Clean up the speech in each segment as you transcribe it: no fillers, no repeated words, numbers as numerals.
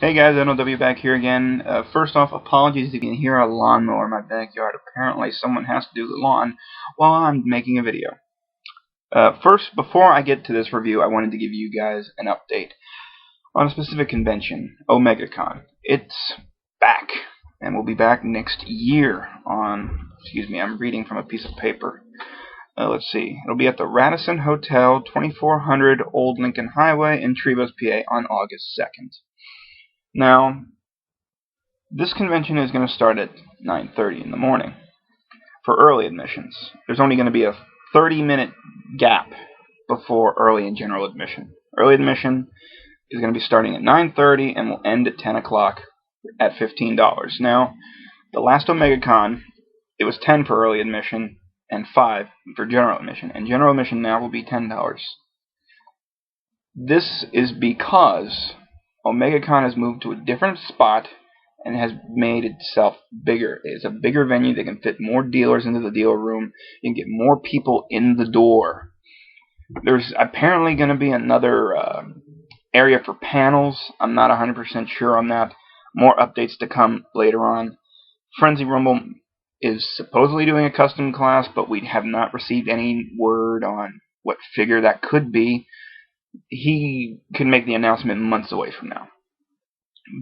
Hey guys, NLW back here again. First off, apologies if you can hear a lawnmower in my backyard. Apparently someone has to do the lawn while I'm making a video. First, before I get to this review, I wanted to give you guys an update on a specific convention, Omegacon. It's back, and will be back next year on, I'm reading from a piece of paper. Let's see, it'll be at the Radisson Hotel, 2400 Old Lincoln Highway in Trevose, PA on August 2nd. Now, this convention is going to start at 9:30 in the morning for early admissions. There's only going to be a 30-minute gap before early and general admission. Early admission is going to be starting at 9:30 and will end at 10 o'clock at $15. Now, the last Omegacon, it was 10 for early admission and 5 for general admission. And general admission now will be $10. This is because Omegacon has moved to a different spot and has made itself bigger. It's a bigger venue that can fit more dealers into the dealer room. You can get more people in the door. There's apparently going to be another area for panels. I'm not 100% sure on that. More updates to come later on. Frenzy Rumble is supposedly doing a custom class, but we have not received any word on what figure that could be. He could make the announcement months away from now.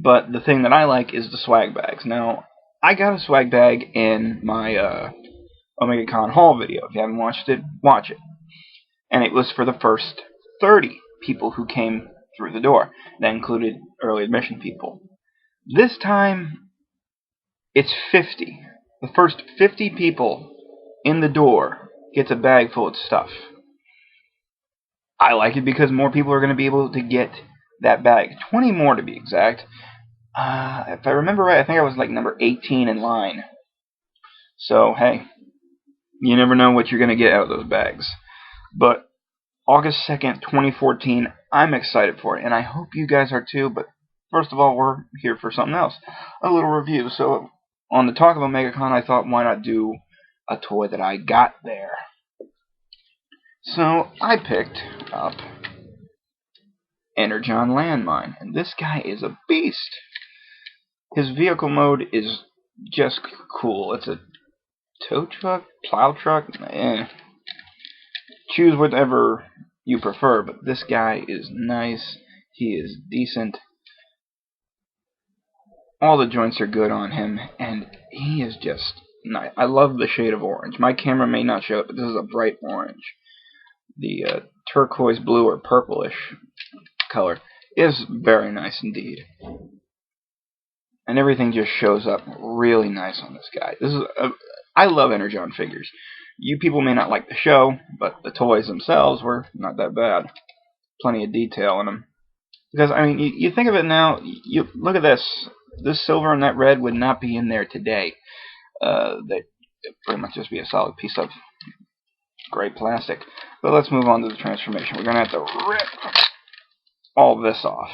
But the thing that I like is the swag bags. Now, I got a swag bag in my Omegacon haul video. If you haven't watched it, watch it. And it was for the first 30 people who came through the door. That included early admission people. This time, it's 50. The first 50 people in the door gets a bag full of stuff. I like it because more people are going to be able to get that bag. 20 more to be exact. If I remember right, I think I was like number 18 in line. So, hey, you never know what you're going to get out of those bags. But August 2nd, 2014, I'm excited for it, and I hope you guys are too. But first of all, we're here for something else, a little review. So, on the talk of Omegacon, I thought, why not do a toy that I got there? So, I picked up Energon Landmine, and this guy is a beast. His vehicle mode is just cool. It's a tow truck, plow truck, choose whatever you prefer, but this guy is nice. He is decent. All the joints are good on him, and he is just nice. I love the shade of orange. My camera may not show it, but this is a bright orange. The turquoise blue or purplish color is very nice indeed. And everything just shows up really nice on this guy. I love Energon figures. You people may not like the show, but the toys themselves were not that bad. Plenty of detail in them. Because, I mean, you think of it now, you look at this. This silver and that red would not be in there today. They'd pretty much just be a solid piece of gray plastic. But let's move on to the transformation. We're going to have to rip all this off.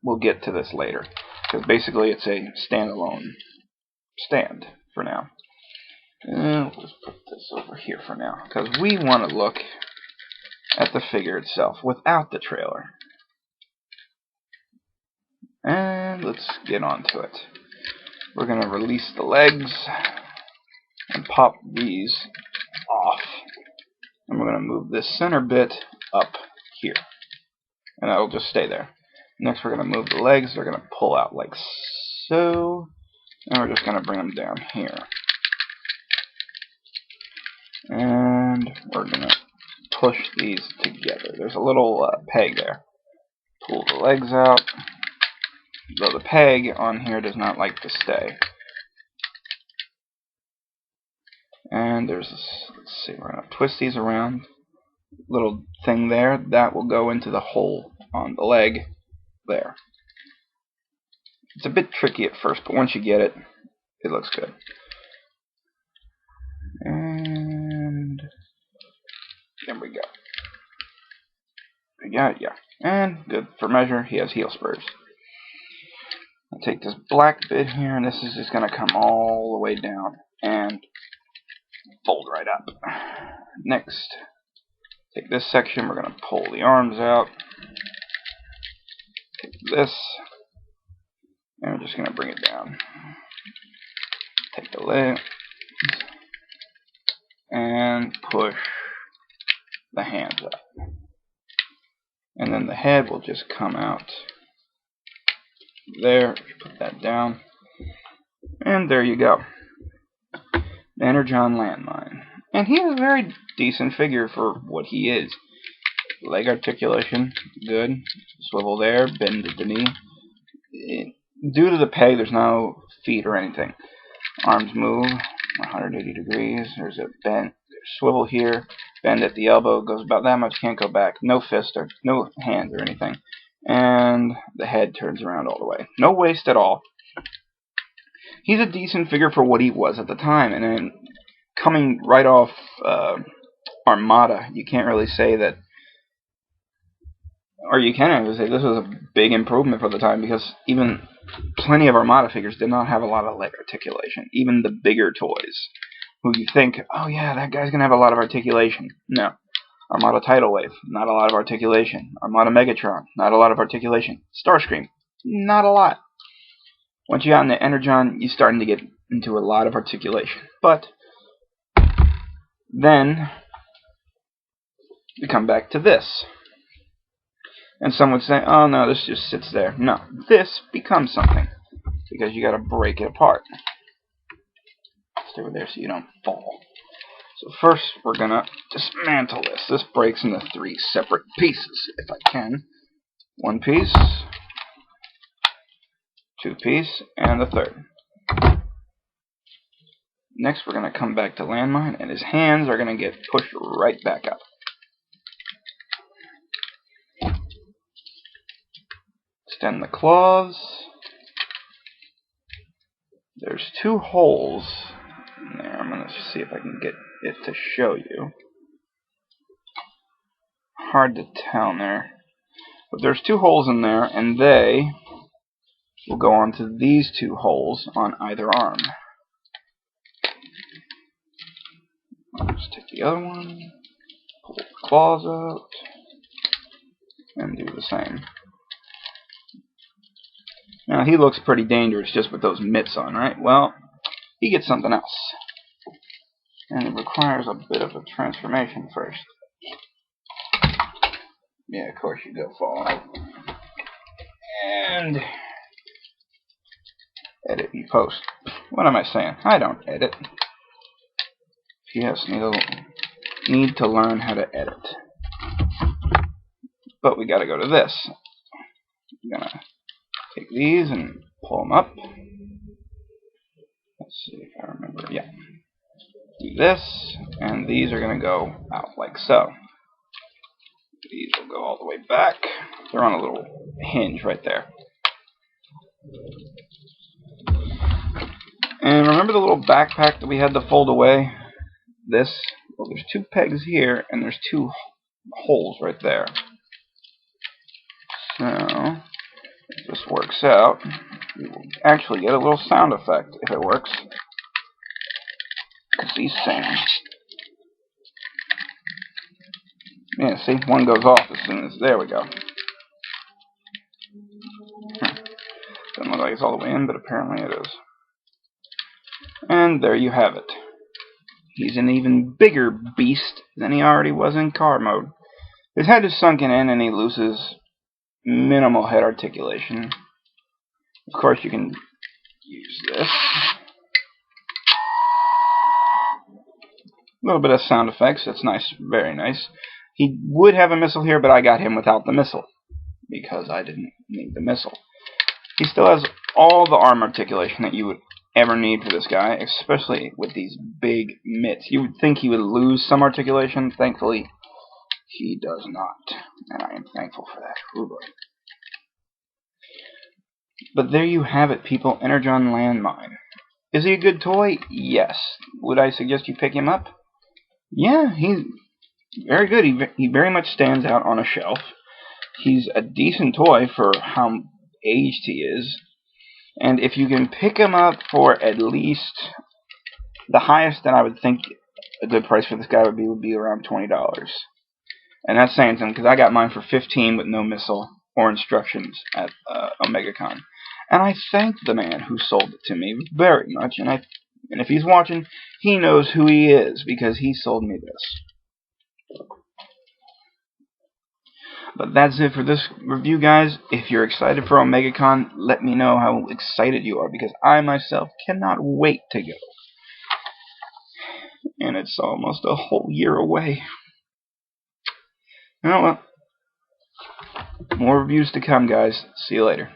We'll get to this later. Because basically it's a standalone stand for now. Let's put this over here for now. Because we want to look at the figure itself without the trailer. And let's get on to it. We're going to release the legs and pop these off. And we're going to move this center bit up here. And that'll just stay there. Next we're going to move the legs. They're going to pull out like so. And we're just going to bring them down here. And we're going to push these together. There's a little peg there. Pull the legs out. Though the peg on here does not like to stay. And there's this, let's see, we're going to twist these around. Little thing there, that will go into the hole on the leg there. It's a bit tricky at first, but once you get it, it looks good. And there we go. We got it, yeah. And good for measure, he has heel spurs. I'll take this black bit here, and this is just going to come all the way down and fold right up. Next, take this section, we're going to pull the arms out. Take this, And we're just going to bring it down. Take the lid and push the hands up. And then the head will just come out there. Put that down. And there you go. The Energon Landmine. And he is a very decent figure for what he is. Leg articulation, good. Swivel there, bend at the knee. Due to the peg, there's no feet or anything. Arms move 180 degrees. There's a bend, swivel here, bend at the elbow, goes about that much, can't go back. No fist or no hands or anything. And the head turns around all the way. No waist at all. He's a decent figure for what he was at the time. And then coming right off Armada, you can't really say that. Or you can actually say this was a big improvement for the time, because even plenty of Armada figures did not have a lot of leg articulation. Even the bigger toys, who you think, oh yeah, that guy's going to have a lot of articulation. No. Armada Tidal Wave, not a lot of articulation. Armada Megatron, not a lot of articulation. Starscream, not a lot. Once you got into Energon, you're starting to get into a lot of articulation. But then we come back to this. And some would say, oh no, this just sits there. No, this becomes something, because you got to break it apart. Stay over there so you don't fall. So first we're going to dismantle this. This breaks into 3 separate pieces, if I can. 1 piece, 2 piece, and the 3rd. Next we're going to come back to Landmine, and his hands are going to get pushed right back up. Extend the claws. There's 2 holes in there. I'm going to see if I can get it to show you. Hard to tell in there. But there's 2 holes in there, and they will go onto these 2 holes on either arm. I'll just take the other one, pull the claws out, and do the same. Now, he looks pretty dangerous just with those mitts on, right? Well, he gets something else. And it requires a bit of a transformation first. Yeah, of course you go fall out. And edit you post. What am I saying? I don't edit. PS need to learn how to edit. But we gotta go to this. I'm gonna take these and pull them up. Let's see if I remember. Yeah. Do this, and these are going to go out like so. These will go all the way back. They're on a little hinge right there. And remember the little backpack that we had to fold away? This? Well, there's 2 pegs here, and there's 2 holes right there. So if this works out, we will actually get a little sound effect if it works. Because these sing. Yeah, see, one goes off as soon as, there we go. Doesn't look like it's all the way in, but apparently it is. And there you have it. He's an even bigger beast than he already was in car mode. His head is sunken in and he loses minimal head articulation. Of course, you can use this. A little bit of sound effects. That's nice. Very nice. He would have a missile here, but I got him without the missile because I didn't need the missile. He still has all the arm articulation that you would ever need for this guy, especially with these big mitts. You would think he would lose some articulation. Thankfully, he does not. And I am thankful for that. Ooh, boy. But there you have it, people. Energon Landmine. Is he a good toy? Yes. Would I suggest you pick him up? Yeah, he's very good. He very much stands out on a shelf. He's a decent toy for how aged he is. And if you can pick him up for at least the highest that I would think a good price for this guy would be around $20. And that's saying something, because I got mine for $15 with no missile, or instructions at Omegacon. And I thank the man who sold it to me very much, and if he's watching, he knows who he is, because he sold me this. But that's it for this review, guys. If you're excited for Omegacon, let me know how excited you are, because I myself cannot wait to go. And it's almost a whole year away. You know what? More reviews to come, guys. See you later.